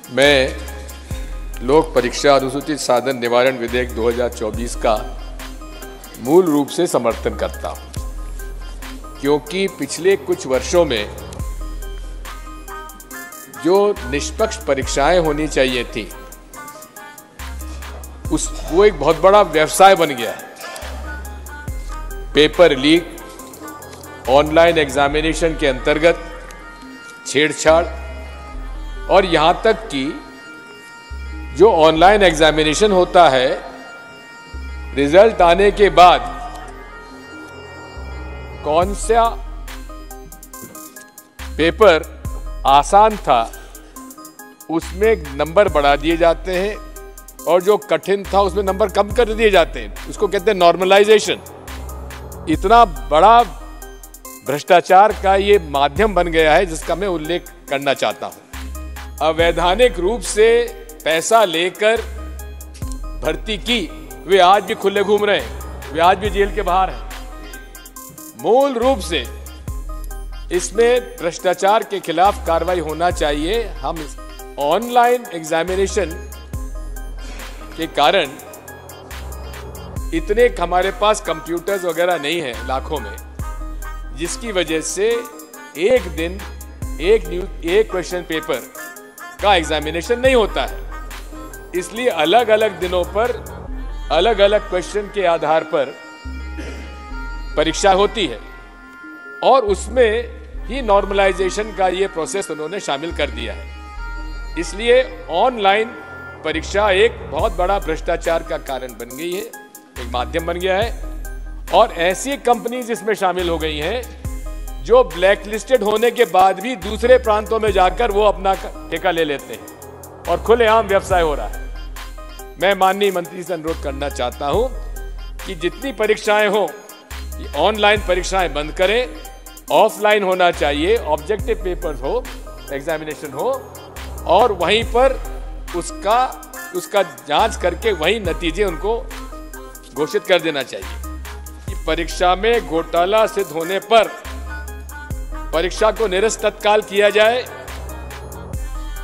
मैं लोक परीक्षा अनुसूचित साधन निवारण विधेयक 2024 का मूल रूप से समर्थन करता हूं, क्योंकि पिछले कुछ वर्षों में जो निष्पक्ष परीक्षाएं होनी चाहिए थी वो एक बहुत बड़ा व्यवसाय बन गया है। पेपर लीक, ऑनलाइन एग्जामिनेशन के अंतर्गत छेड़छाड़ और यहां तक कि जो ऑनलाइन एग्जामिनेशन होता है, रिजल्ट आने के बाद कौन सा पेपर आसान था उसमें नंबर बढ़ा दिए जाते हैं और जो कठिन था उसमें नंबर कम कर दिए जाते हैं। उसको कहते हैं नॉर्मलाइजेशन। इतना बड़ा भ्रष्टाचार का ये माध्यम बन गया है जिसका मैं उल्लेख करना चाहता हूं। अवैधानिक रूप से पैसा लेकर भर्ती की, वे आज भी खुले घूम रहे हैं, वे आज भी जेल के बाहर हैं। मूल रूप से इसमें भ्रष्टाचार के खिलाफ कार्रवाई होना चाहिए। हम ऑनलाइन एग्जामिनेशन के कारण इतने हमारे पास कंप्यूटर्स वगैरह नहीं है लाखों में, जिसकी वजह से एक दिन एक क्वेश्चन पेपर का एग्जामिनेशन नहीं होता है। इसलिए अलग अलग दिनों पर अलग अलग क्वेश्चन के आधार पर परीक्षा होती है और उसमें ही नॉर्मलाइजेशन का ये प्रोसेस उन्होंने शामिल कर दिया है। इसलिए ऑनलाइन परीक्षा एक बहुत बड़ा भ्रष्टाचार का कारण बन गई है, एक माध्यम बन गया है। और ऐसी कंपनीज इसमें शामिल हो गई हैं जो ब्लैक लिस्टेड होने के बाद भी दूसरे प्रांतों में जाकर वो अपना ठेका ले लेते हैं और खुलेआम व्यवसाय हो रहा है। मैं माननीय मंत्री से अनुरोध करना चाहता हूं कि जितनी परीक्षाएं हो, ऑनलाइन परीक्षाएं बंद करें, ऑफलाइन होना चाहिए, ऑब्जेक्टिव पेपर हो, एग्जामिनेशन हो और वहीं पर उसका जांच करके वही नतीजे उनको घोषित कर देना चाहिए। कि परीक्षा में घोटाला सिद्ध होने पर परीक्षा को निरस्त तत्काल किया जाए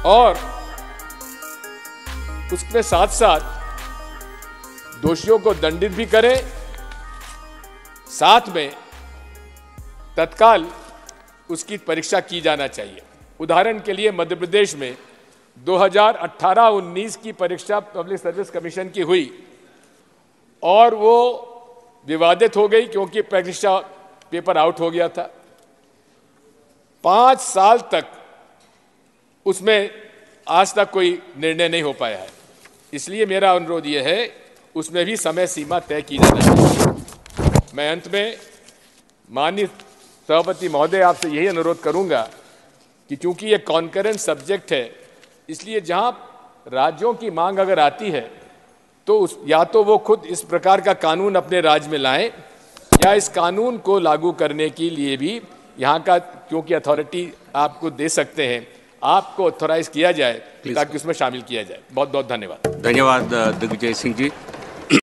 और उसके साथ साथ दोषियों को दंडित भी करें, साथ में तत्काल उसकी परीक्षा की जाना चाहिए। उदाहरण के लिए मध्य प्रदेश में 2018-19 की परीक्षा पब्लिक सर्विस कमीशन की हुई और वो विवादित हो गई क्योंकि परीक्षा पेपर आउट हो गया था। 5 साल तक उसमें आज तक कोई निर्णय नहीं हो पाया है। इसलिए मेरा अनुरोध यह है उसमें भी समय सीमा तय की जाना चाहिए। मैं अंत में माननीय सभापति महोदय आपसे यही अनुरोध करूंगा कि चूंकि ये कॉन्करेंट सब्जेक्ट है, इसलिए जहां राज्यों की मांग अगर आती है तो या तो वो खुद इस प्रकार का कानून अपने राज्य में लाएं या इस कानून को लागू करने के लिए भी यहाँ का, क्योंकि अथॉरिटी आपको दे सकते हैं, आपको ऑथोराइज किया जाए ताकि उसमें शामिल किया जाए। बहुत बहुत धन्यवाद। धन्यवाद दिग्विजय सिंह जी।